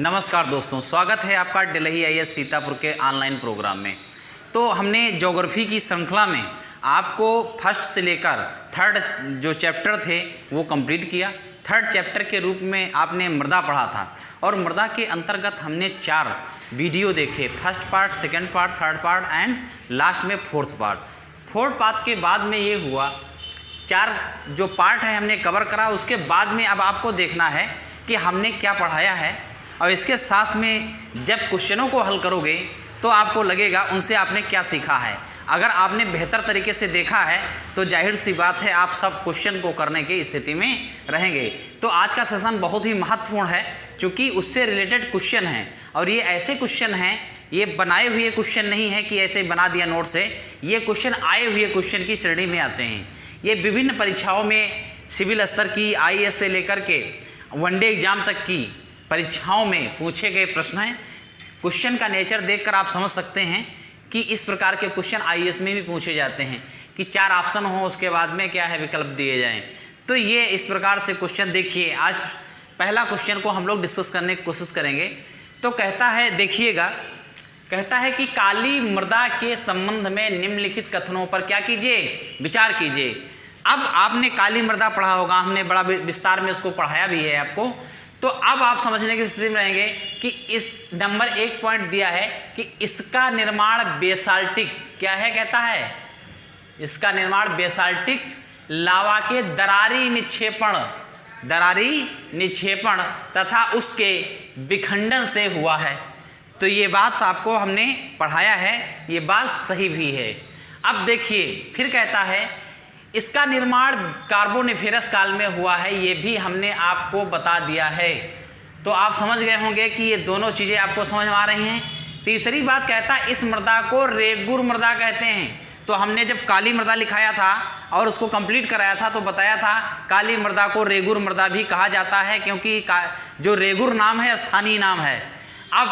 नमस्कार दोस्तों, स्वागत है आपका डेल्ही आईएएस सीतापुर के ऑनलाइन प्रोग्राम में। तो हमने ज्योग्राफी की श्रृंखला में आपको फर्स्ट से लेकर थर्ड जो चैप्टर थे वो कंप्लीट किया। थर्ड चैप्टर के रूप में आपने मृदा पढ़ा था और मृदा के अंतर्गत हमने 4 वीडियो देखे, first part, second part, third part and last में फोर्थ पार्ट। फोर्थ पार्ट के बाद में ये हुआ 4 जो पार्ट है हमने कवर करा। उसके बाद में अब आपको देखना है कि हमने क्या पढ़ाया है और इसके साथ में जब क्वेश्चनों को हल करोगे तो आपको लगेगा उनसे आपने क्या सीखा है। अगर आपने बेहतर तरीके से देखा है तो जाहिर सी बात है आप सब क्वेश्चन को करने की स्थिति में रहेंगे। तो आज का सेशन बहुत ही महत्वपूर्ण है क्योंकि उससे रिलेटेड क्वेश्चन हैं और ये ऐसे क्वेश्चन हैं, ये बनाए हुए क्वेश्चन नहीं है कि ऐसे बना दिया नोट से। ये क्वेश्चन आए हुए क्वेश्चन की श्रेणी में आते हैं। ये विभिन्न परीक्षाओं में सिविल स्तर की, आईएएस से लेकर के वनडे एग्जाम तक की परीक्षाओं में पूछे गए प्रश्न हैं। क्वेश्चन का नेचर देखकर आप समझ सकते हैं कि इस प्रकार के क्वेश्चन आईएएस में भी पूछे जाते हैं कि 4 ऑप्शन हो, उसके बाद में क्या है विकल्प दिए जाएं। तो ये इस प्रकार से क्वेश्चन देखिए। आज पहला क्वेश्चन को हम लोग डिस्कस करने की कोशिश करेंगे। तो कहता है, देखिएगा, कहता है कि काली मृदा के संबंध में निम्नलिखित कथनों पर क्या कीजिए, विचार कीजिए। अब आपने काली मृदा पढ़ा होगा, हमने बड़ा विस्तार में उसको पढ़ाया भी है आपको। तो अब आप समझने की स्थिति में रहेंगे कि इस नंबर 1 पॉइंट दिया है कि इसका निर्माण बेसाल्टिक क्या है, कहता है इसका निर्माण बेसाल्टिक लावा के दरारी निक्षेपण तथा उसके विखंडन से हुआ है। तो ये बात आपको हमने पढ़ाया है, ये बात सही भी है। अब देखिए फिर कहता है इसका निर्माण कार्बोनिफेरस काल में हुआ है, ये भी हमने आपको बता दिया है। तो आप समझ गए होंगे कि ये दोनों चीज़ें आपको समझ में आ रही हैं। तीसरी बात कहता है इस मृदा को रेगुर मृदा कहते हैं। तो हमने जब काली मृदा लिखाया था और उसको कंप्लीट कराया था तो बताया था काली मृदा को रेगुर मृदा भी कहा जाता है क्योंकि जो रेगुर नाम है स्थानीय नाम है। अब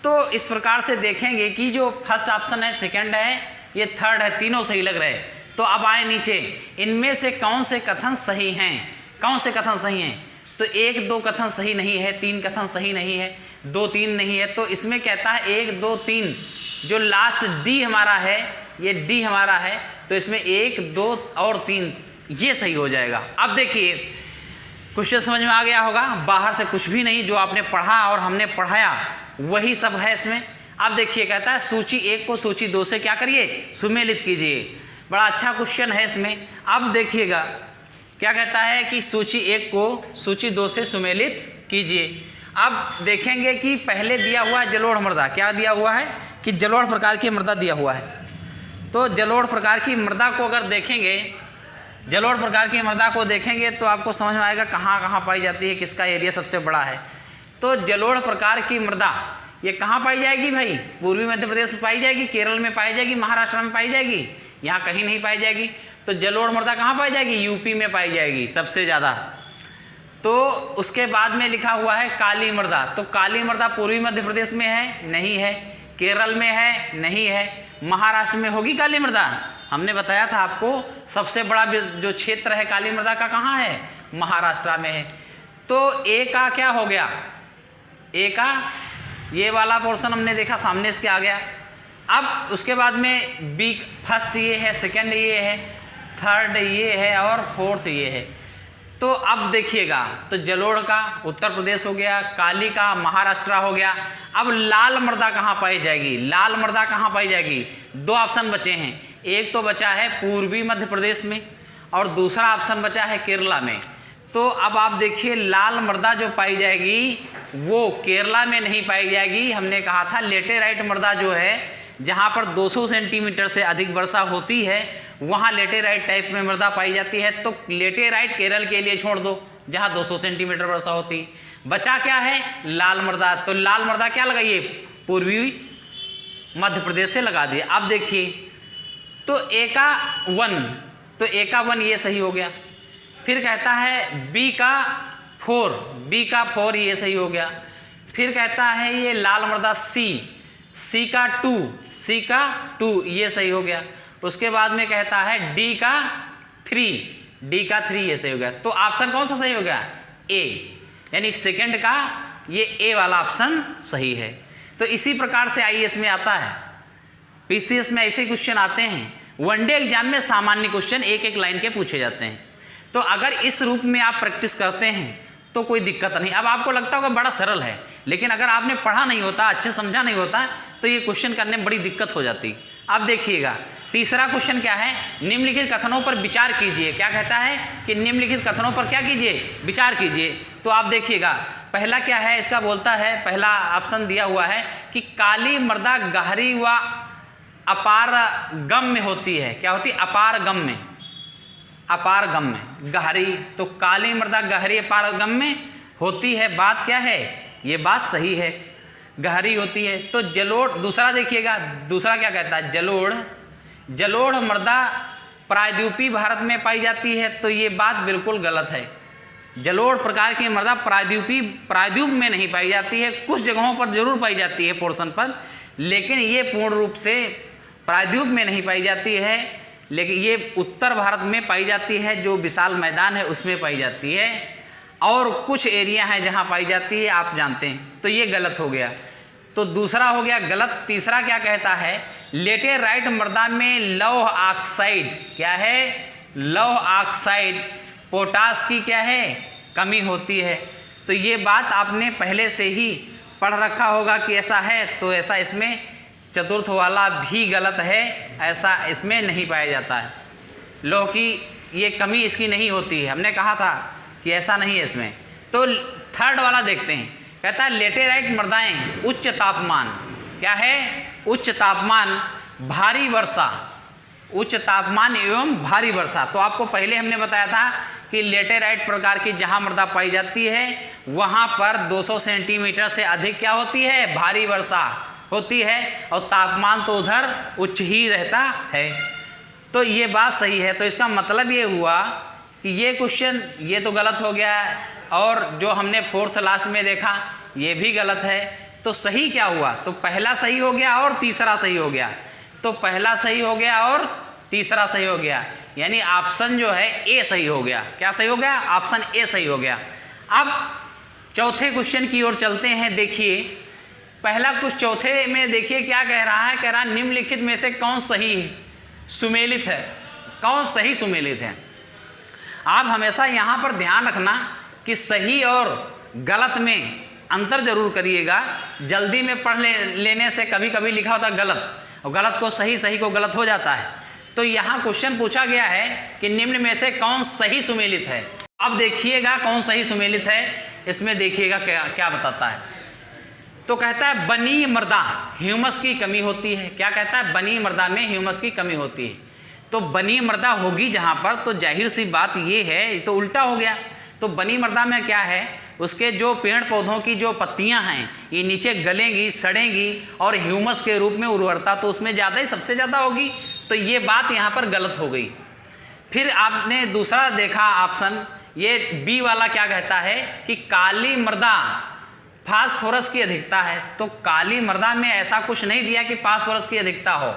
तो इस प्रकार से देखेंगे कि जो फर्स्ट ऑप्शन है, सेकंड है, ये थर्ड है, तीनों सही लग रहे हैं। तो अब आए नीचे, इनमें से कौन से कथन सही हैं, कौन से कथन सही हैं। तो 1-2 कथन सही नहीं है, 3 कथन सही नहीं है, 2-3 नहीं है। तो इसमें कहता है 1-2-3 जो लास्ट डी हमारा है, ये डी हमारा है, तो इसमें 1, 2 और 3 ये सही हो जाएगा। अब देखिए क्वेश्चन समझ में आ गया होगा, बाहर से कुछ भी नहीं, जो आपने पढ़ा और हमने पढ़ाया वही सब है इसमें। अब देखिए कहता है सूची 1 को सूची 2 से क्या करिए, सुमेलित कीजिए। बड़ा अच्छा क्वेश्चन है इसमें। अब देखिएगा क्या कहता है कि सूची 1 को सूची 2 से सुमेलित कीजिए। अब देखेंगे कि पहले दिया हुआ है जलोढ़ मृदा, क्या दिया हुआ है कि जलोढ़ प्रकार की मृदा दिया हुआ है। तो जलोढ़ प्रकार की मृदा को अगर देखेंगे, जलोढ़ प्रकार की मृदा को देखेंगे तो आपको समझ में आएगा कहाँ कहाँ पाई जाती है, किसका एरिया सबसे बड़ा है। तो जलोढ़ प्रकार की मृदा ये कहाँ पाई जाएगी भाई, पूर्वी मध्य प्रदेश में पाई जाएगी, केरल में पाई जाएगी, महाराष्ट्र में पाई जाएगी, यहाँ कहीं नहीं पाई जाएगी। तो जलोढ़ मृदा कहाँ पाई जाएगी, यूपी में पाई जाएगी सबसे ज़्यादा। तो उसके बाद में लिखा हुआ है काली मृदा। तो काली मृदा पूर्वी मध्य प्रदेश में है, नहीं है, केरल में है, नहीं है, महाराष्ट्र में होगी काली मृदा। हमने बताया था आपको सबसे बड़ा जो क्षेत्र है काली मृदा का कहाँ है, महाराष्ट्र में है। तो ए का क्या हो गया, ए का ये वाला पोर्शन हमने देखा सामने इसके आ गया। अब उसके बाद में बी, फर्स्ट ये है, सेकंड ये है, थर्ड ये है और फोर्थ ये है। तो अब देखिएगा तो जलोढ़ का उत्तर प्रदेश हो गया, काली का महाराष्ट्र हो गया। अब लाल मृदा कहाँ पाई जाएगी, लाल मृदा कहाँ पाई जाएगी, 2 ऑप्शन बचे हैं। एक तो बचा है पूर्वी मध्य प्रदेश में और दूसरा ऑप्शन बचा है केरला में। तो अब आप देखिए लाल मृदा जो पाई जाएगी वो केरला में नहीं पाई जाएगी। हमने कहा था लेटेराइट मृदा जो है जहाँ पर 200 सेंटीमीटर से अधिक वर्षा होती है वहाँ लेटेराइट टाइप में मृदा पाई जाती है। तो लेटेराइट केरल के लिए छोड़ दो जहाँ 200 सेंटीमीटर वर्षा होती। बचा क्या है, लाल मृदा। तो लाल मृदा क्या लगाइए, पूर्वी मध्य प्रदेश से लगा दिए। अब देखिए तो ए का 1, तो ए का 1 ये सही हो गया। फिर कहता है बी का 4 ये सही हो गया। फिर कहता है ये लाल मृदा सी का 2 ये सही हो गया। उसके बाद में कहता है डी का 3 ये सही हो गया। तो ऑप्शन कौन सा सही हो गया, ए, यानी सेकंड का ये ए वाला ऑप्शन सही है। तो इसी प्रकार से आईएएस में आता है, पीसीएस में ऐसे क्वेश्चन आते हैं, वनडे एग्जाम में सामान्य क्वेश्चन एक एक लाइन के पूछे जाते हैं। तो अगर इस रूप में आप प्रैक्टिस करते हैं तो कोई दिक्कत नहीं। अब आपको लगता होगा बड़ा सरल है, लेकिन अगर आपने पढ़ा नहीं होता, अच्छे समझा नहीं होता, तो ये क्वेश्चन करने में बड़ी दिक्कत हो जाती। अब देखिएगा तीसरा क्वेश्चन क्या है, निम्नलिखित कथनों पर विचार कीजिए। क्या कहता है कि निम्नलिखित कथनों पर क्या कीजिए, विचार कीजिए। तो आप देखिएगा पहला क्या है, इसका बोलता है, पहला ऑप्शन दिया हुआ है कि काली मृदा गहरी व अपारगम में होती है। क्या होती है, अपारगम में, अपारगम में, गहरी। तो काली मृदा गहरी अपारगम में होती है, बात क्या है, ये बात सही है, गहरी होती है। तो जलोढ़, दूसरा देखिएगा, दूसरा क्या कहता है, जलोढ़ मृदा प्रायद्वीपीय भारत में पाई जाती है। तो ये बात बिल्कुल गलत है। जलोढ़ प्रकार की मृदा प्रायद्वीप में नहीं पाई जाती है, कुछ जगहों पर जरूर पाई जाती है, पोर्शन पर, लेकिन ये पूर्ण रूप से प्रायद्वीप में नहीं पाई जाती है। लेकिन ये उत्तर भारत में पाई जाती है, जो विशाल मैदान है उसमें पाई जाती है, और कुछ एरिया हैं जहाँ पाई जाती है, आप जानते हैं। तो ये गलत हो गया, तो दूसरा हो गया गलत। तीसरा क्या कहता है, लेटेराइट मृदा में लौह ऑक्साइड, क्या है, लौह ऑक्साइड, पोटास की क्या है, कमी होती है। तो ये बात आपने पहले से ही पढ़ रखा होगा कि ऐसा है, तो ऐसा इसमें चतुर्थ वाला भी गलत है, ऐसा इसमें नहीं पाया जाता है। लौह की ये कमी इसकी नहीं होती है, हमने कहा था कि ऐसा नहीं है इसमें। तो थर्ड वाला देखते हैं, कहता है लेटेराइट मृदाएं उच्च तापमान, क्या है, उच्च तापमान, भारी वर्षा, उच्च तापमान एवं भारी वर्षा। तो आपको पहले हमने बताया था कि लेटेराइट प्रकार की जहां मृदा पाई जाती है वहां पर 200 सेंटीमीटर से अधिक क्या होती है, भारी वर्षा होती है, और तापमान तो उधर उच्च ही रहता है। तो ये बात सही है। तो इसका मतलब ये हुआ कि ये क्वेश्चन ये तो गलत हो गया, और जो हमने फोर्थ लास्ट में देखा ये भी गलत है। तो सही क्या हुआ, तो पहला सही हो गया और तीसरा सही हो गया। तो पहला सही हो गया और तीसरा सही हो गया, यानी ऑप्शन जो है ए सही हो गया। क्या सही हो गया, ऑप्शन ए सही हो गया। अब चौथे क्वेश्चन की ओर चलते हैं। देखिए पहला कुछ चौथे में देखिए क्या कह रहा है, कह रहा है निम्नलिखित में से कौन सही सुमेलित है, कौन सही सुमेलित है। आप हमेशा यहाँ पर ध्यान रखना कि सही और गलत में अंतर जरूर करिएगा। जल्दी में पढ़ लेने से कभी कभी लिखा होता है गलत, और गलत को सही, सही को गलत हो जाता है। तो यहाँ क्वेश्चन पूछा गया है कि निम्न में से कौन सही सुमेलित है। अब देखिएगा कौन सही सुमेलित है, इसमें देखिएगा क्या क्या बताता है। तो कहता है बनी मृदा ह्यूमस की कमी होती है। क्या कहता है, बनी मृदा में ह्यूमस की कमी होती है। तो बनी मृदा होगी जहाँ पर, तो जाहिर सी बात ये है, ये तो उल्टा हो गया। तो बनी मृदा में क्या है, उसके जो पेड़ पौधों की जो पत्तियां हैं ये नीचे गलेंगी, सड़ेंगी, और ह्यूमस के रूप में उर्वरता तो उसमें ज़्यादा ही, सबसे ज़्यादा होगी। तो ये बात यहाँ पर गलत हो गई। फिर आपने दूसरा देखा ऑप्शन, ये बी वाला क्या कहता है कि काली मृदा फास्फोरस की अधिकता है। तो काली मृदा में ऐसा कुछ नहीं दिया कि फास्फोरस की अधिकता हो।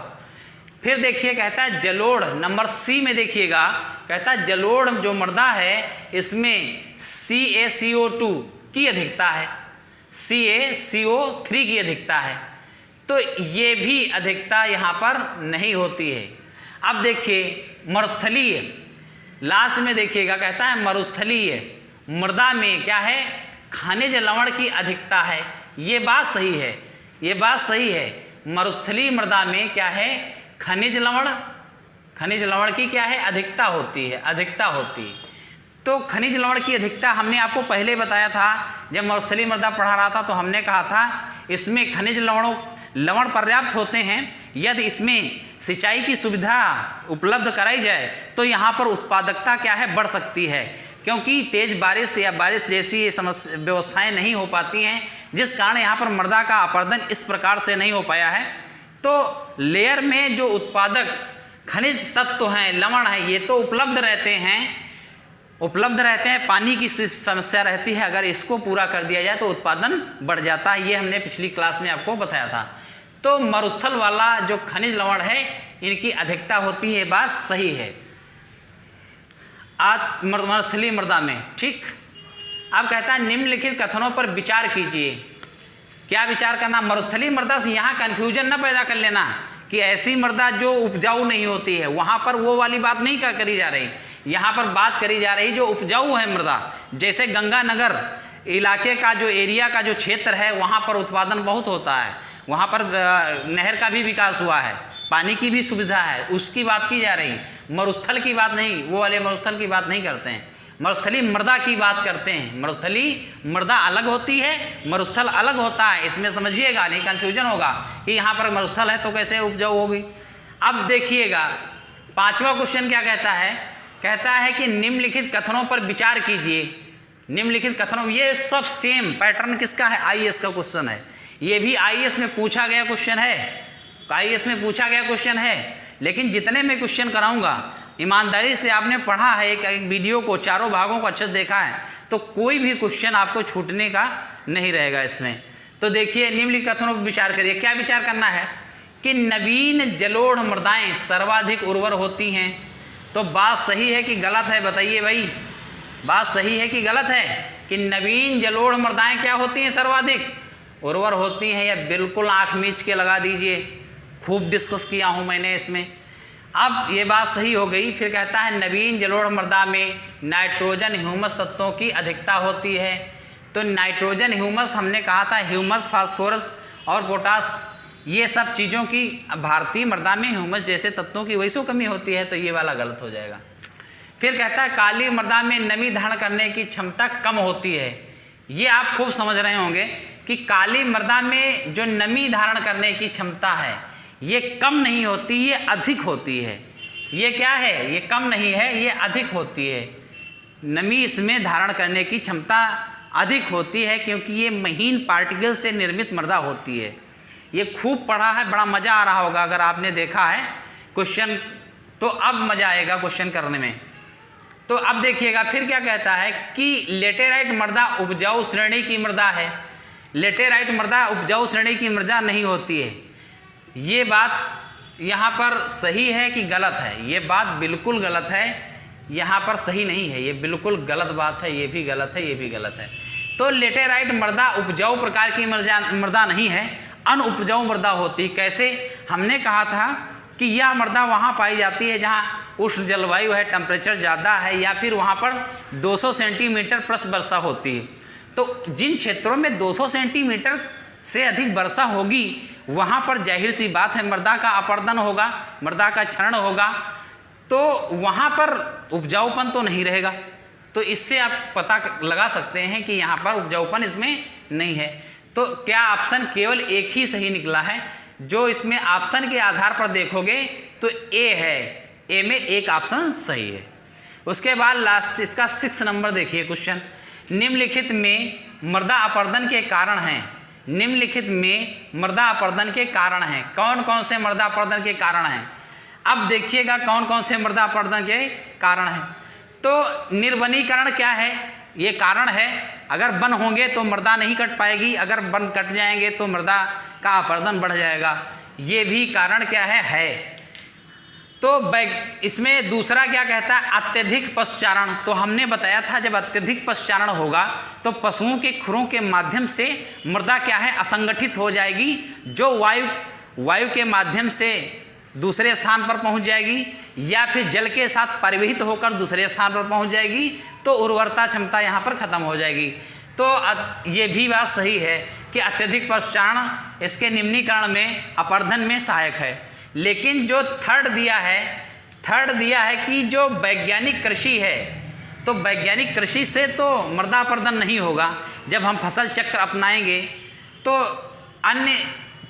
फिर देखिए कहता है जलोढ़, नंबर सी में देखिएगा, कहता है जलोढ़ जो मृदा है इसमें CaCO2 की अधिकता है, CaCO3 की अधिकता है। तो ये भी अधिकता यहाँ पर नहीं होती है। अब देखिए मरुस्थलीय, लास्ट में देखिएगा कहता है मरुस्थलीय मृदा में क्या है, खनिज लवण की अधिकता है। ये बात सही है, ये बात सही है। मरुस्थलीय मृदा में क्या है, खनिज लवण की क्या है, अधिकता होती है, अधिकता होती है। तो खनिज लवण की अधिकता हमने आपको पहले बताया था, जब मरुस्थलीय मृदा पढ़ा रहा था तो हमने कहा था इसमें खनिज लवण पर्याप्त होते हैं। यदि इसमें सिंचाई की सुविधा उपलब्ध कराई जाए तो यहाँ पर उत्पादकता क्या है, बढ़ सकती है, क्योंकि तेज बारिश या बारिश जैसी ये व्यवस्थाएं नहीं हो पाती हैं, जिस कारण यहाँ पर मृदा का अपरदन इस प्रकार से नहीं हो पाया है। तो लेयर में जो उत्पादक खनिज तत्व हैं, लवण हैं, ये तो उपलब्ध रहते हैं, पानी की समस्या रहती है। अगर इसको पूरा कर दिया जाए तो उत्पादन बढ़ जाता है, ये हमने पिछली क्लास में आपको बताया था। तो मरुस्थल वाला जो खनिज लवण है इनकी अधिकता होती है, बात सही है मरुस्थलीय मृदा में। ठीक, अब कहता है निम्नलिखित कथनों पर विचार कीजिए। क्या विचार करना? मरुस्थलीय मृदा से यहाँ कन्फ्यूजन न पैदा कर लेना कि ऐसी मृदा जो उपजाऊ नहीं होती है, वहाँ पर वो वाली बात नहीं करी जा रही। यहाँ पर बात करी जा रही जो उपजाऊ है मृदा, जैसे गंगानगर इलाके का जो एरिया का जो क्षेत्र है वहाँ पर उत्पादन बहुत होता है, वहाँ पर नहर का भी विकास हुआ है, पानी की भी सुविधा है, उसकी बात की जा रही। मरुस्थल की बात नहीं, वो वाले मरुस्थल की बात नहीं करते हैं, मरुस्थलीय मृदा की बात करते हैं। मरुस्थलीय मृदा अलग होती है, मरुस्थल अलग होता है, इसमें समझिएगा, नहीं कन्फ्यूजन होगा कि यहाँ पर मरुस्थल है तो कैसे उपजाऊ होगी। अब देखिएगा 5वां क्वेश्चन क्या कहता है? कहता है कि निम्नलिखित कथनों पर विचार कीजिए। निम्नलिखित कथनों, ये सब सेम पैटर्न किसका है? आईएएस का क्वेश्चन है। ये भी आईएएस में पूछा गया क्वेश्चन है, आईएएस में पूछा गया क्वेश्चन है। लेकिन जितने मैं क्वेश्चन कराऊंगा, ईमानदारी से आपने पढ़ा है एक वीडियो को, चारों भागों को अच्छे से देखा है, तो कोई भी क्वेश्चन आपको छूटने का नहीं रहेगा इसमें। तो देखिए निम्नलिखित कथनों पर विचार करिए। क्या विचार करना है? कि नवीन जलोढ़ मृदाएं सर्वाधिक उर्वर होती हैं। तो बात सही है कि गलत है? बताइए भाई, बात सही है कि गलत है कि नवीन जलोढ़ मृदाएं क्या होती हैं? सर्वाधिक उर्वर होती हैं, या बिल्कुल आंख मीच के लगा दीजिए? खूब डिस्कस किया हूं मैंने इसमें। अब ये बात सही हो गई। फिर कहता है नवीन जलोढ़ मृदा में नाइट्रोजन ह्यूमस तत्वों की अधिकता होती है। तो नाइट्रोजन ह्यूमस, हमने कहा था ह्यूमस, फास्फोरस और पोटास, ये सब चीज़ों की भारतीय मृदा में ह्यूमस जैसे तत्वों की वैसे कमी होती है, तो ये वाला गलत हो जाएगा। फिर कहता है काली मृदा में नमी धारण करने की क्षमता कम होती है। ये आप खूब समझ रहे होंगे कि काली मृदा में जो नमी धारण करने की क्षमता है ये कम नहीं होती, ये अधिक होती है। ये क्या है? ये कम नहीं है, ये अधिक होती है। नमी इसमें धारण करने की क्षमता अधिक होती है क्योंकि ये महीन पार्टिकल से निर्मित मृदा होती है। ये खूब पढ़ा है, बड़ा मज़ा आ रहा होगा अगर आपने देखा है क्वेश्चन, तो अब मज़ा आएगा क्वेश्चन करने में। तो अब देखिएगा फिर क्या कहता है कि लेटेराइट मृदा उपजाऊ श्रेणी की मृदा है। लेटेराइट मृदा उपजाऊ श्रेणी की मृदा नहीं होती है। ये बात यहाँ पर सही है कि गलत है? ये बात बिल्कुल गलत है, यहाँ पर सही नहीं है, ये बिल्कुल गलत बात है, ये भी गलत है, ये भी गलत है। तो लेटेराइट मृदा उपजाऊ प्रकार की मृदा नहीं है, अनउपजाऊ मृदा होती। कैसे? हमने कहा था कि यह मृदा वहाँ पाई जाती है जहाँ उष्ण जलवायु है, टेम्परेचर ज़्यादा है, या फिर वहाँ पर 200 सेंटीमीटर प्लस वर्षा होती है। तो जिन क्षेत्रों में 200 सेंटीमीटर से अधिक वर्षा होगी वहाँ पर जाहिर सी बात है मृदा का अपरदन होगा, मृदा का क्षरण होगा, तो वहाँ पर उपजाऊपन तो नहीं रहेगा। तो इससे आप पता लगा सकते हैं कि यहाँ पर उपजाऊपन इसमें नहीं है। तो क्या ऑप्शन केवल एक ही सही निकला है? जो इसमें ऑप्शन के आधार पर देखोगे तो ए है, ए में एक ऑप्शन सही है। उसके बाद लास्ट इसका 6 नंबर देखिए क्वेश्चन। निम्नलिखित में मृदा अपरदन के कारण हैं। निम्नलिखित में मृदा अपरदन के कारण हैं। कौन कौन से मृदा अपरदन के कारण हैं? अब देखिएगा कौन कौन से मृदा अपरदन के कारण हैं। तो निर्वनीकरण क्या है? ये कारण है। अगर वन होंगे तो मृदा नहीं कट पाएगी, अगर वन कट जाएंगे तो मृदा का अपरदन बढ़ जाएगा। ये भी कारण क्या है? तो इसमें दूसरा क्या कहता है? अत्यधिक पशुचारण। तो हमने बताया था जब अत्यधिक पशुचारण होगा तो पशुओं के खुरों के माध्यम से मृदा क्या है? असंगठित हो जाएगी, जो वायु के माध्यम से दूसरे स्थान पर पहुंच जाएगी या फिर जल के साथ परिवहित होकर दूसरे स्थान पर पहुंच जाएगी, तो उर्वरता क्षमता यहाँ पर खत्म हो जाएगी। तो ये भी बात सही है कि अत्यधिक पशुचारण इसके निम्नीकरण में, अपरदन में सहायक है। लेकिन जो थर्ड दिया है कि जो वैज्ञानिक कृषि है, तो वैज्ञानिक कृषि से तो मृदा अपरदन नहीं होगा। जब हम फसल चक्र अपनाएंगे तो अन्य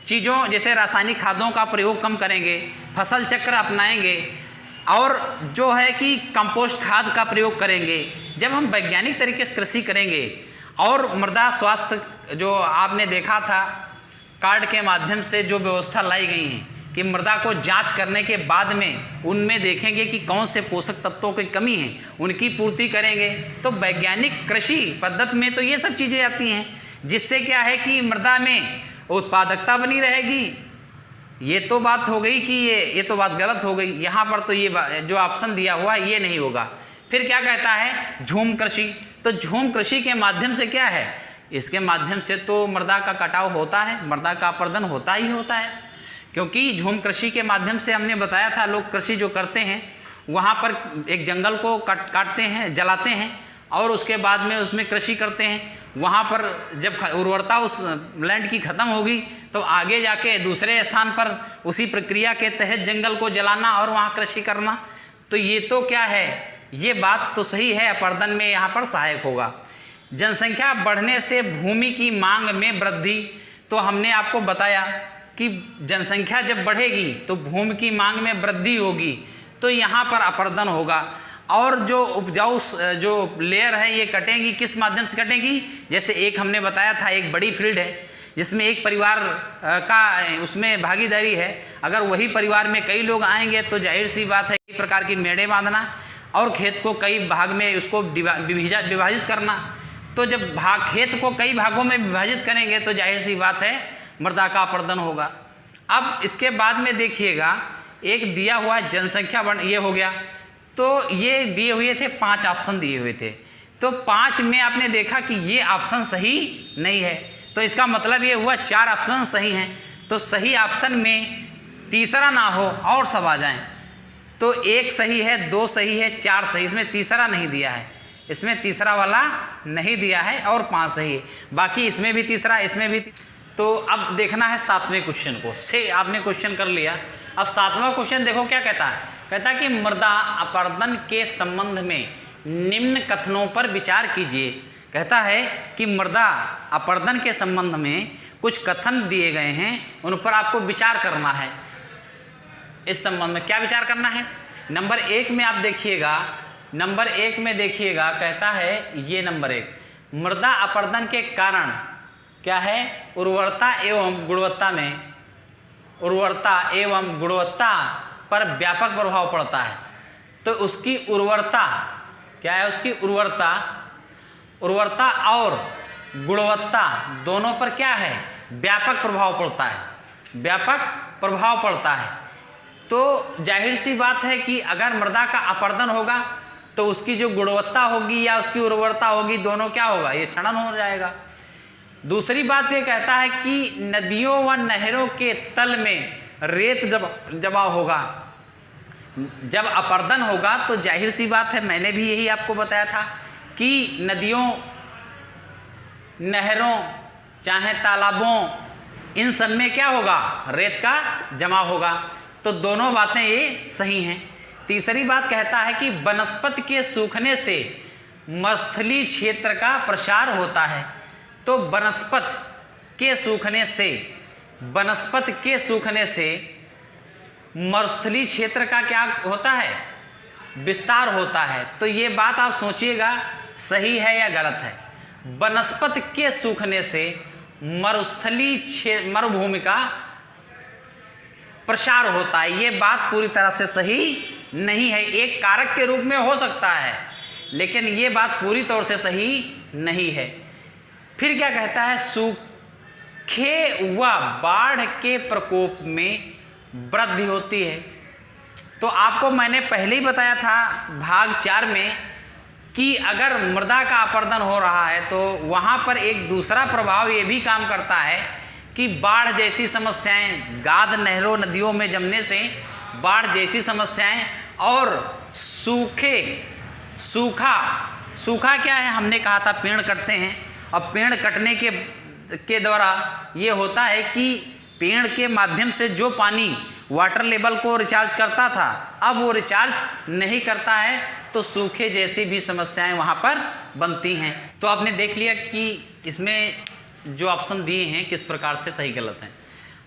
चीज़ों जैसे रासायनिक खादों का प्रयोग कम करेंगे, फसल चक्र अपनाएंगे और जो है कि कंपोस्ट खाद का प्रयोग करेंगे। जब हम वैज्ञानिक तरीके से कृषि करेंगे और मृदा स्वास्थ्य जो आपने देखा था कार्ड के माध्यम से जो व्यवस्था लाई गई है कि मृदा को जांच करने के बाद में उनमें देखेंगे कि कौन से पोषक तत्वों की कमी है, उनकी पूर्ति करेंगे। तो वैज्ञानिक कृषि पद्धति में तो ये सब चीज़ें आती हैं, जिससे क्या है कि मृदा में उत्पादकता बनी रहेगी। ये तो बात हो गई कि ये तो बात गलत हो गई। यहाँ पर तो ये जो ऑप्शन दिया हुआ है ये नहीं होगा। फिर क्या कहता है? झूम कृषि। तो तो झूम कृषि के माध्यम से क्या है, इसके माध्यम से तो मृदा का कटाव होता है, मृदा का अपरदन होता ही होता है, क्योंकि झूम कृषि के माध्यम से हमने बताया था लोग कृषि जो करते हैं वहाँ पर एक जंगल को काटते हैं, जलाते हैं और उसके बाद में उसमें कृषि करते हैं। वहाँ पर जब उर्वरता उस लैंड की ख़त्म होगी तो आगे जाके दूसरे स्थान पर उसी प्रक्रिया के तहत जंगल को जलाना और वहाँ कृषि करना। तो ये तो क्या है, ये बात तो सही है, अपरदन में यहाँ पर सहायक होगा। जनसंख्या बढ़ने से भूमि की मांग में वृद्धि, तो हमने आपको बताया कि जनसंख्या जब बढ़ेगी तो भूमि की मांग में वृद्धि होगी, तो यहाँ पर अपरदन होगा। और जो उपजाऊ जो लेयर है ये कटेंगी, किस माध्यम से कटेंगी, जैसे एक हमने बताया था एक बड़ी फील्ड है जिसमें एक परिवार का उसमें भागीदारी है, अगर वही परिवार में कई लोग आएंगे तो जाहिर सी बात है कई प्रकार की मेड़ें बांधना और खेत को कई भाग में उसको विभाजित करना। तो जब खेत को कई भागों में विभाजित करेंगे तो जाहिर सी बात है मृदा का अपरदन होगा। अब इसके बाद में देखिएगा एक दिया हुआ जनसंख्या बढ़ ये हो गया, तो ये दिए हुए थे 5 ऑप्शन दिए हुए थे, तो 5 में आपने देखा कि ये ऑप्शन सही नहीं है, तो इसका मतलब ये हुआ 4 ऑप्शन सही हैं। तो सही ऑप्शन में तीसरा ना हो और सब आ जाएं, तो 1 सही है, 2 सही है, 4 सही, इसमें तीसरा नहीं दिया है, इसमें तीसरा वाला नहीं दिया है और 5 सही है, बाकी इसमें भी तीसरा, इसमें भी। तो अब देखना है 7वें क्वेश्चन को, से आपने क्वेश्चन कर लिया। अब 7वां क्वेश्चन देखो क्या कहता है, कहता है कि मृदा अपरदन के संबंध में निम्न कथनों पर विचार कीजिए। कहता है कि मृदा अपरदन के संबंध में कुछ कथन दिए गए हैं, उन पर आपको विचार करना है। इस संबंध में क्या विचार करना है, नंबर 1 में आप देखिएगा, नंबर 1 में देखिएगा कहता है ये नंबर 1, मृदा अपरदन के कारण क्या है, उर्वरता एवं गुणवत्ता में, उर्वरता एवं गुणवत्ता पर व्यापक प्रभाव पड़ता है। तो उसकी उर्वरता क्या है, उसकी उर्वरता और गुणवत्ता दोनों पर क्या है, व्यापक प्रभाव पड़ता है, व्यापक प्रभाव पड़ता है। तो जाहिर सी बात है कि अगर मृदा का अपरदन होगा तो उसकी जो गुणवत्ता होगी या उसकी उर्वरता होगी, दोनों क्या होगा, ये क्षरण हो जाएगा। दूसरी बात ये कहता है कि नदियों व नहरों के तल में रेत जमा होगा, जब अपरदन होगा तो जाहिर सी बात है, मैंने भी यही आपको बताया था कि नदियों, नहरों, चाहे तालाबों, इन सब में क्या होगा, रेत का जमा होगा। तो दोनों बातें ये सही हैं। तीसरी बात कहता है कि वनस्पति के सूखने से मरुस्थलीय क्षेत्र का प्रसार होता है। तो वनस्पति के सूखने से, वनस्पति के सूखने से मरुस्थलीय क्षेत्र का क्या होता है, विस्तार होता है। तो ये बात आप सोचिएगा सही है या गलत है। वनस्पति के सूखने से मरुस्थलीय मरुभूमि का प्रसार होता है, ये बात पूरी तरह से सही नहीं है। एक कारक के रूप में हो सकता है लेकिन ये बात पूरी तौर से सही नहीं है। फिर क्या कहता है, सूखे व बाढ़ के प्रकोप में वृद्धि होती है। तो आपको मैंने पहले ही बताया था भाग 4 में कि अगर मृदा का अपरदन हो रहा है तो वहाँ पर एक दूसरा प्रभाव ये भी काम करता है कि बाढ़ जैसी समस्याएं, गाद नहरों नदियों में जमने से बाढ़ जैसी समस्याएं और सूखा क्या है, हमने कहा था पेड़ कटते हैं और पेड़ कटने के द्वारा ये होता है कि पेड़ के माध्यम से जो पानी वाटर लेवल को रिचार्ज करता था अब वो रिचार्ज नहीं करता है, तो सूखे जैसी भी समस्याएं वहाँ पर बनती हैं। तो आपने देख लिया कि इसमें जो ऑप्शन दिए हैं किस प्रकार से सही गलत हैं।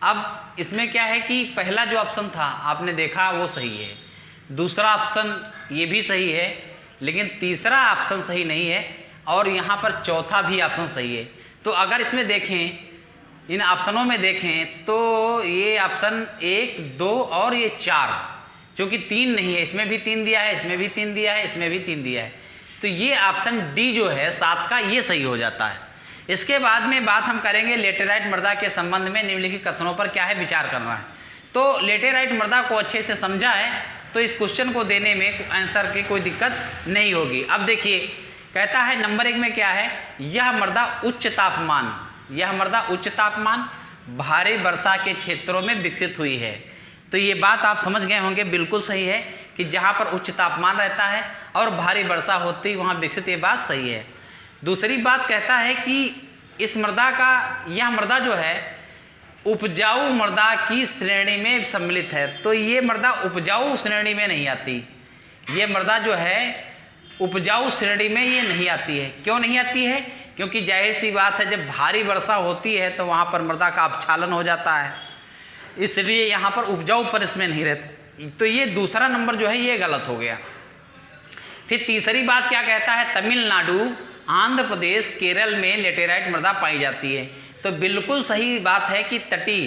अब इसमें क्या है कि पहला जो ऑप्शन था आपने देखा वो सही है, दूसरा ऑप्शन ये भी सही है, लेकिन तीसरा ऑप्शन सही नहीं है और यहाँ पर चौथा भी ऑप्शन सही है। तो अगर इसमें देखें, इन ऑप्शनों में देखें तो ये ऑप्शन 1, 2 और ये 4, क्योंकि 3 नहीं है, इसमें भी 3 दिया है, इसमें भी 3 दिया है, इसमें भी 3 दिया है, तो ये ऑप्शन डी जो है 7 का ये सही हो जाता है। इसके बाद में बात हम करेंगे लेटेराइट मृदा के संबंध में निम्नलिखित कथनों पर क्या है विचार करना है। तो लेटेराइट मृदा को अच्छे से समझा है तो इस क्वेश्चन को देने में आंसर की कोई दिक्कत नहीं होगी। अब देखिए कहता है नंबर 1 में क्या है, यह मृदा उच्च तापमान भारी वर्षा के क्षेत्रों में विकसित हुई है। तो ये बात आप समझ गए होंगे, बिल्कुल सही है कि जहाँ पर उच्च तापमान रहता है और भारी वर्षा होती वहाँ विकसित, ये बात सही है। दूसरी बात कहता है कि इस मृदा का, यह मृदा जो है उपजाऊ मृदा की श्रेणी में सम्मिलित है। तो ये मृदा उपजाऊ श्रेणी में नहीं आती, ये मृदा जो है उपजाऊ श्रेणी में ये नहीं आती है। क्यों नहीं आती है? क्योंकि जाहिर सी बात है, जब भारी वर्षा होती है तो वहाँ पर मृदा का अपक्षालन हो जाता है, इसलिए यहाँ पर उपजाऊपन इसमें नहीं रहता। तो ये दूसरा नंबर जो है ये गलत हो गया। फिर तीसरी बात क्या कहता है, तमिलनाडु, आंध्र प्रदेश, केरल में लेटेराइट मृदा पाई जाती है। तो बिल्कुल सही बात है कि तटीय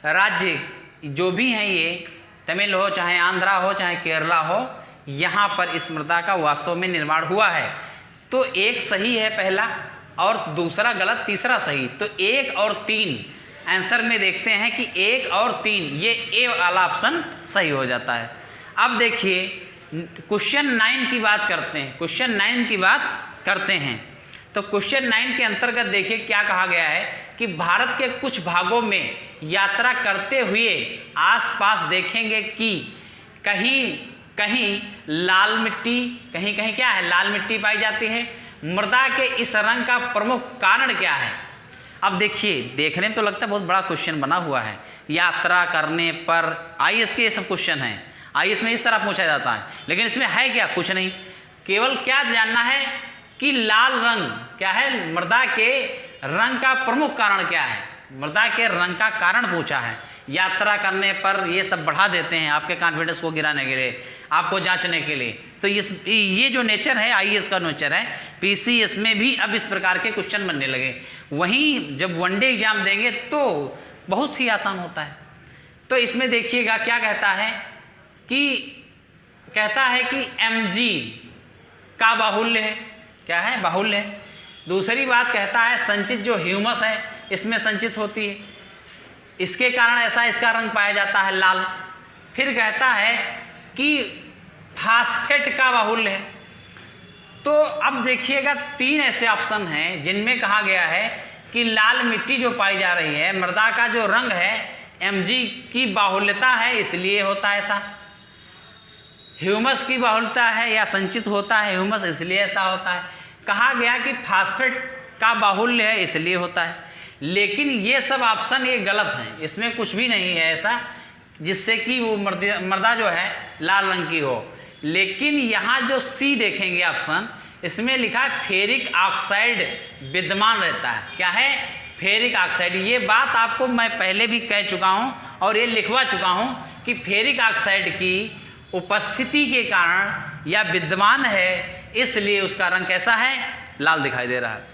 राज्य जो भी हैं, ये तमिल हो, चाहे आंध्रा हो, चाहे केरला हो, यहाँ पर इस मृदा का वास्तव में निर्माण हुआ है। तो एक सही है पहला और दूसरा गलत, तीसरा सही। तो 1 और 3 आंसर में देखते हैं कि 1 और 3 ये ए वाला ऑप्शन सही हो जाता है। अब देखिए क्वेश्चन 9 की बात करते हैं, क्वेश्चन 9 की बात करते हैं। तो क्वेश्चन 9 के अंतर्गत देखिए क्या कहा गया है कि भारत के कुछ भागों में यात्रा करते हुए आसपास देखेंगे कि कहीं कहीं लाल मिट्टी, कहीं कहीं क्या है, लाल मिट्टी पाई जाती है। मृदा के इस रंग का प्रमुख कारण क्या है? अब देखिए, देखने में तो लगता है बहुत बड़ा क्वेश्चन बना हुआ है। यात्रा करने पर आईएएस के ये सब क्वेश्चन हैं, आईएएस में इस तरह पूछा जाता है, लेकिन इसमें है क्या? कुछ नहीं। केवल क्या जानना है कि लाल रंग क्या है, मृदा के रंग का प्रमुख कारण क्या है, मृदा के रंग का कारण पूछा है। यात्रा करने पर ये सब बढ़ा देते हैं आपके कॉन्फिडेंस को गिराने के लिए, आपको जांचने के लिए। तो ये जो नेचर है आईएएस का नेचर है, पीसीएस में भी अब इस प्रकार के क्वेश्चन बनने लगे। वहीं जब वनडे एग्जाम देंगे तो बहुत ही आसान होता है। तो इसमें देखिएगा क्या कहता है कि mg का बाहुल्य है, क्या है? बाहुल्य है। दूसरी बात कहता है संचित जो ह्यूमस है इसमें संचित होती है, इसके कारण ऐसा इसका रंग पाया जाता है लाल। फिर कहता है कि फास्फेट का बाहुल्य है। तो अब देखिएगा 3 ऐसे ऑप्शन हैं जिनमें कहा गया है कि लाल मिट्टी जो पाई जा रही है, मृदा का जो रंग है mg की बाहुल्यता है इसलिए होता है ऐसा, ह्यूमस की बाहुल्यता है या संचित होता है ह्यूमस इसलिए ऐसा होता है। कहा गया कि फास्फेट का बाहुल्य है इसलिए होता है, लेकिन ये सब ऑप्शन ये गलत हैं, इसमें कुछ भी नहीं है ऐसा जिससे कि वो मृदा जो है लाल रंग की हो। लेकिन यहाँ जो सी देखेंगे ऑप्शन, इसमें लिखा है फेरिक ऑक्साइड विद्यमान रहता है। क्या है? Ferric oxide. ये बात आपको मैं पहले भी कह चुका हूँ और ये लिखवा चुका हूँ कि फेरिक ऑक्साइड की उपस्थिति के कारण या विद्यमान है, इसलिए उसका रंग कैसा है? लाल दिखाई दे रहा है।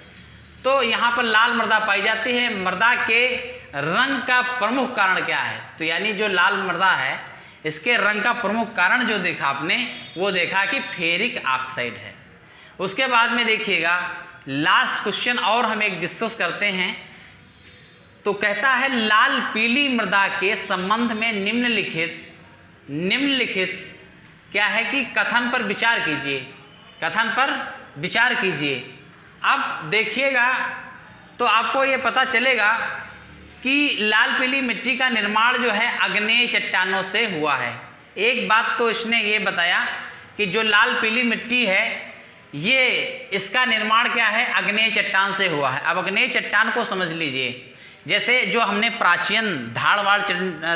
तो यहाँ पर लाल मृदा पाई जाती है। मृदा के रंग का प्रमुख कारण क्या है? तो यानी जो लाल मृदा है इसके रंग का प्रमुख कारण जो देखा आपने, वो देखा कि फेरिक ऑक्साइड है। उसके बाद में देखिएगा लास्ट क्वेश्चन और हम एक डिस्कस करते हैं। तो कहता है लाल पीली मृदा के संबंध में निम्नलिखित क्या है कि कथन पर विचार कीजिए, कथन पर विचार कीजिए। अब देखिएगा तो आपको ये पता चलेगा कि लाल पीली मिट्टी का निर्माण जो है आग्नेय चट्टानों से हुआ है। एक बात तो इसने ये बताया कि जो लाल पीली मिट्टी है ये इसका निर्माण क्या है? आग्नेय चट्टान से हुआ है। अब आग्नेय चट्टान को समझ लीजिए, जैसे जो हमने प्राचीन धारवाड़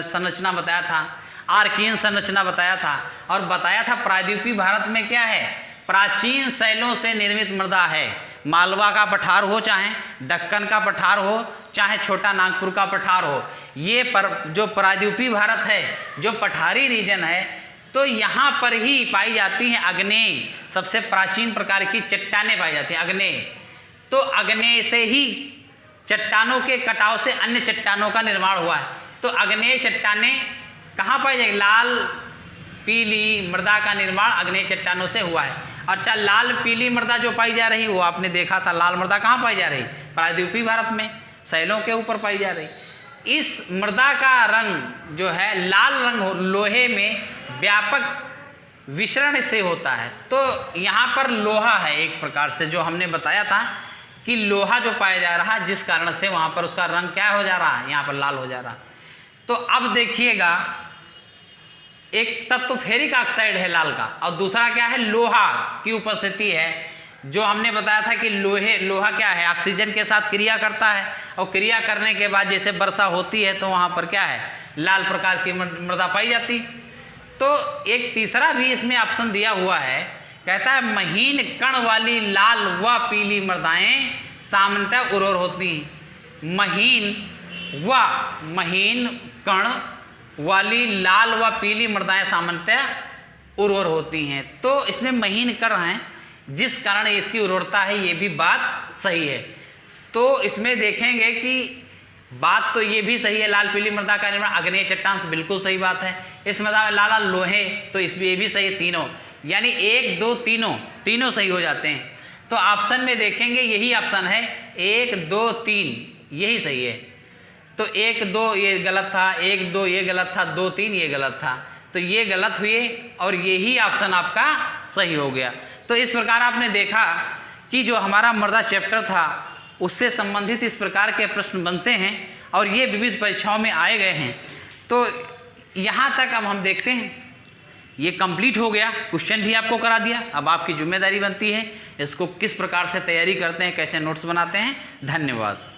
संरचना बताया था, आर्कियन संरचना बताया था, और बताया था प्रायद्वीपीय भारत में क्या है? प्राचीन शैलों से निर्मित मृदा है। मालवा का पठार हो, चाहे दक्कन का पठार हो, चाहे छोटा नागपुर का पठार हो, ये जो प्रायद्वीपीय भारत है, जो पठारी रीजन है, तो यहाँ पर ही पाई जाती हैं आग्नेय, सबसे प्राचीन प्रकार की चट्टानें पाई जाती हैं आग्नेय। तो आग्नेय से ही चट्टानों के कटाव से अन्य चट्टानों का निर्माण हुआ है। तो आग्नेय चट्टानें कहाँ पाई जाएगी? लाल पीली मृदा का निर्माण आग्नेय चट्टानों से हुआ है। अच्छा, लाल पीली मृदा जो पाई जा रही वो आपने देखा था, लाल मृदा कहाँ पाई जा रही? प्रायद्वीपीय भारत में शैलों के ऊपर पाई जा रही। इस मृदा का रंग जो है लाल रंग लोहे में व्यापक विसरण से होता है। तो यहाँ पर लोहा है एक प्रकार से, जो हमने बताया था कि लोहा जो पाया जा रहा है, जिस कारण से वहाँ पर उसका रंग क्या हो जा रहा है, यहाँ पर लाल हो जा रहा। तो अब देखिएगा, एक तत्व फेरिक ऑक्साइड है लाल का, और दूसरा क्या है, लोहा की उपस्थिति है। जो हमने बताया था कि लोहा क्या है, ऑक्सीजन के साथ क्रिया करता है, और क्रिया करने के बाद जैसे वर्षा होती है तो वहाँ पर क्या है, लाल प्रकार की मृदा पाई जाती। तो एक तीसरा भी इसमें ऑप्शन दिया हुआ है, कहता है महीन कण वाली लाल व पीली मृदाएं सामान्यतः उर्वर होती हैं। महीन कण वाली लाल व पीली मृदाएं सामान्यतः उर्वर होती हैं। तो इसमें महीन कण हैं, जिस कारण इसकी उर्वरता है, ये भी बात सही है। तो इसमें देखेंगे कि बात तो ये भी सही है, लाल पीली मृदा का निर्माण आग्नेय चट्टान से, बिल्कुल सही बात है। इस मृदा में लाल लोहे, तो इसमें ये भी सही है, तीनों, यानी 1 2 तीनों सही हो जाते हैं। तो ऑप्शन में देखेंगे यही ऑप्शन है, 1 2 3 यही सही है। तो 1 2 ये गलत था, 1 2 ये गलत था, 2 3 ये गलत था, तो ये गलत हुए और यही ऑप्शन आपका सही हो गया। तो इस प्रकार आपने देखा कि जो हमारा मृदा चैप्टर था उससे संबंधित इस प्रकार के प्रश्न बनते हैं, और ये विविध परीक्षाओं में आए गए हैं। तो यहाँ तक अब हम देखते हैं, ये कंप्लीट हो गया, क्वेश्चन भी आपको करा दिया। अब आपकी जिम्मेदारी बनती है इसको किस प्रकार से तैयारी करते हैं, कैसे नोट्स बनाते हैं। धन्यवाद।